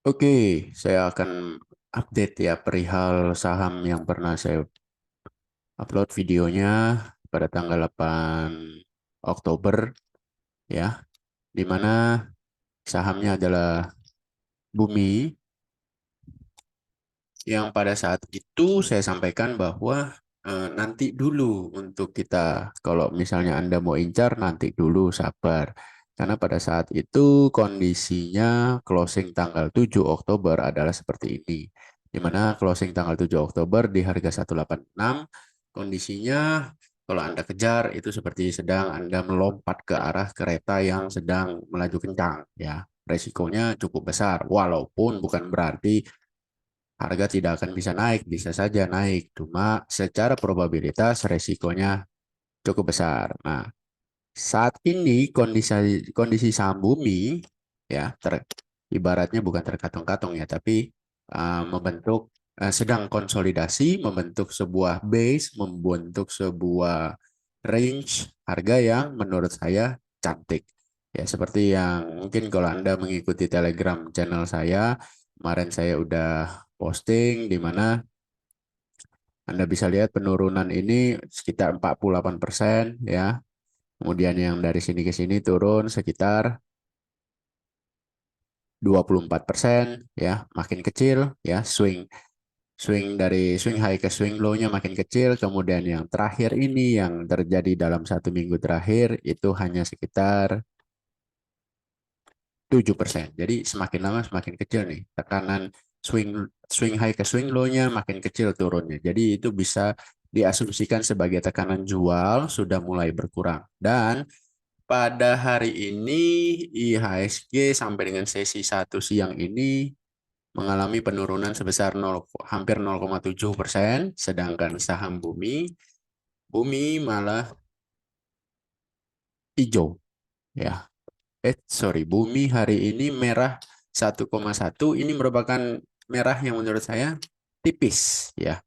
Oke, saya akan update ya perihal saham yang pernah saya upload videonya pada tanggal 8 Oktober ya, di mana sahamnya adalah Bumi yang pada saat itu saya sampaikan bahwa nanti dulu untuk kita kalau misalnya Anda mau incar nanti dulu sabar. Karena pada saat itu kondisinya closing tanggal 7 Oktober adalah seperti ini. Di mana closing tanggal 7 Oktober di harga 186 kondisinya kalau Anda kejar itu seperti sedang Anda melompat ke arah kereta yang sedang melaju kencang ya. Resikonya cukup besar walaupun bukan berarti harga tidak akan bisa naik, bisa saja naik. Cuma secara probabilitas resikonya cukup besar. Nah, saat ini kondisi kondisi saham Bumi ya ibaratnya bukan terkatung-katung ya, tapi membentuk sedang konsolidasi, membentuk sebuah base, membentuk sebuah range harga yang menurut saya cantik. Ya, seperti yang mungkin kalau Anda mengikuti Telegram channel saya, kemarin saya udah posting di mana Anda bisa lihat penurunan ini sekitar 48% ya. Kemudian yang dari sini ke sini turun sekitar 24% ya, makin kecil ya, swing swing dari swing high ke swing low-nya makin kecil. Kemudian yang terakhir ini yang terjadi dalam 1 minggu terakhir itu hanya sekitar 7%. Jadi semakin lama semakin kecil nih. Tekanan swing swing high ke swing low-nya makin kecil turunnya. Jadi itu bisa diasumsikan sebagai tekanan jual sudah mulai berkurang. Dan pada hari ini IHSG sampai dengan sesi 1 siang ini mengalami penurunan sebesar 0, hampir 0,7%, sedangkan saham Bumi malah hijau ya. Sorry, Bumi hari ini merah 1,1. Ini merupakan merah yang menurut saya tipis ya.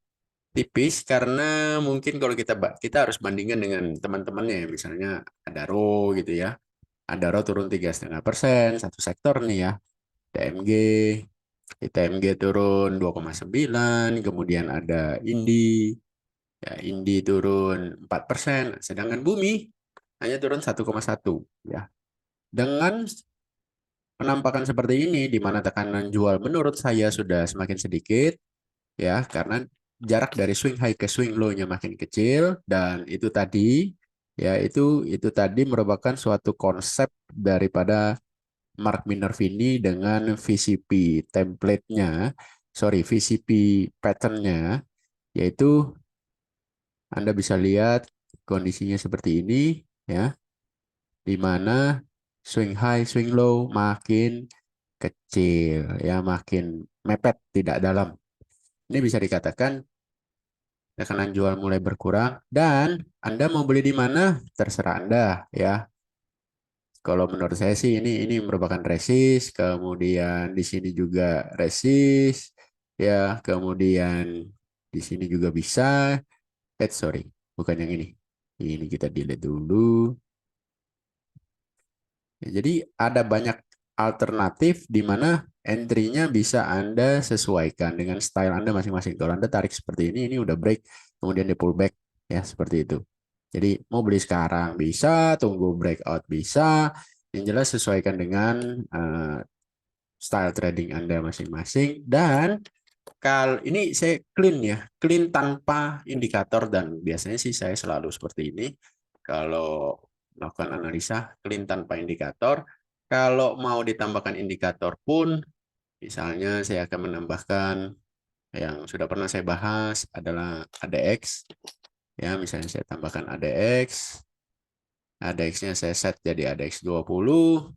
Tipis karena mungkin kalau kita harus bandingkan dengan teman-temannya ya, misalnya Adaro gitu ya. Adaro turun 3,5%, satu sektor nih ya. TMG, TMG turun 2,9, kemudian ada Indi, ya Indi turun 4%, sedangkan Bumi hanya turun 1,1 ya. Dengan penampakan seperti ini di mana tekanan jual menurut saya sudah semakin sedikit ya karena jarak dari swing high ke swing low-nya makin kecil dan itu tadi ya itu tadi merupakan suatu konsep daripada Mark Minervini dengan VCP template-nya, sorry VCP pattern-nya yaitu Anda bisa lihat kondisinya seperti ini ya di mana swing high, swing low makin kecil ya, makin mepet tidak dalam. Ini bisa dikatakan tekanan jual mulai berkurang dan Anda mau beli di mana terserah Anda ya. Kalau menurut saya sih ini merupakan resist, kemudian di sini juga resist ya, kemudian di sini juga bisa. Sorry, bukan yang ini. Ini kita delete dulu. Ya, jadi ada banyak alternatif di mana entry-nya bisa Anda sesuaikan dengan style Anda masing-masing. Kalau Anda tarik seperti ini udah break, kemudian di pullback ya seperti itu. Jadi mau beli sekarang bisa, tunggu breakout bisa. Yang jelas sesuaikan dengan style trading Anda masing-masing. Dan kalau ini saya clean ya, clean tanpa indikator dan biasanya sih saya selalu seperti ini. Kalau melakukan analisa clean tanpa indikator, kalau mau ditambahkan indikator pun, misalnya saya akan menambahkan yang sudah pernah saya bahas adalah ADX. Ya, misalnya saya tambahkan ADX, ADX-nya saya set jadi ADX 20.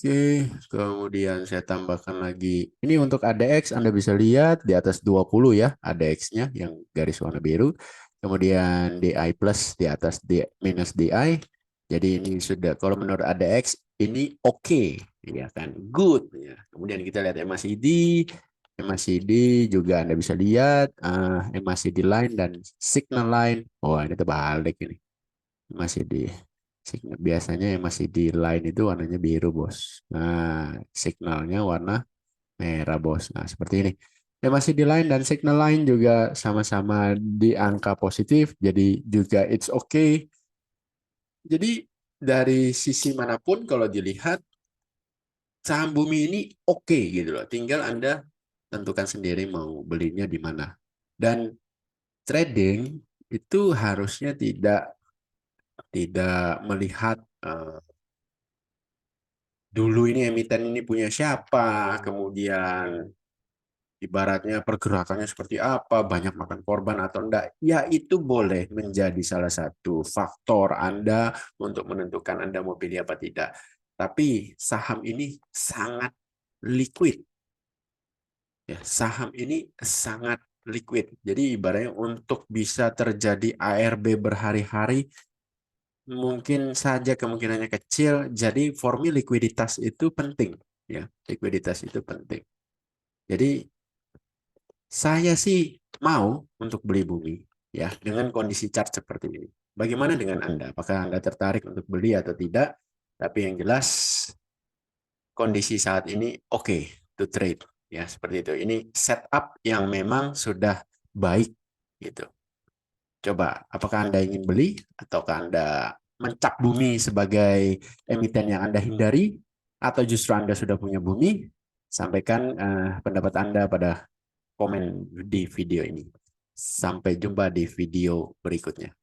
Oke, kemudian saya tambahkan lagi. Ini untuk ADX Anda bisa lihat di atas 20 ya, ADX-nya yang garis warna biru. Kemudian DI plus di atas minus DI. Jadi ini sudah kalau menurut ADX ini oke, ya kan, good ya. Kemudian kita lihat MACD. MACD juga Anda bisa lihat MACD line dan signal line. Oh, ini terbalik ini. MACD. Biasanya yang masih di line itu warnanya biru, bos. Nah, signalnya warna merah, bos. Nah, seperti ini. Yang masih di line dan signal line juga sama-sama di angka positif, jadi juga it's okay. Jadi dari sisi manapun kalau dilihat saham bumi ini oke gitu loh. Tinggal Anda tentukan sendiri mau belinya di mana. Dan trading itu harusnya tidak tidak melihat dulu ini emiten ini punya siapa, kemudian ibaratnya pergerakannya seperti apa, banyak makan korban atau enggak. Ya itu boleh menjadi salah satu faktor Anda untuk menentukan Anda mau pilih apa tidak. Tapi saham ini sangat liquid. Ya, saham ini sangat liquid. Jadi ibaratnya untuk bisa terjadi ARB berhari-hari mungkin saja kemungkinannya kecil. Jadi formil likuiditas itu penting, ya. Likuiditas itu penting. Jadi saya sih mau untuk beli bumi, ya, dengan kondisi chart seperti ini. Bagaimana dengan Anda? Apakah Anda tertarik untuk beli atau tidak? Tapi yang jelas kondisi saat ini oke to trade, ya, seperti itu. Ini setup yang memang sudah baik gitu. Coba, apakah Anda ingin beli ataukah Anda mencap bumi sebagai emiten yang Anda hindari atau justru Anda sudah punya bumi? Sampaikan pendapat Anda pada komen di video ini. Sampai jumpa di video berikutnya.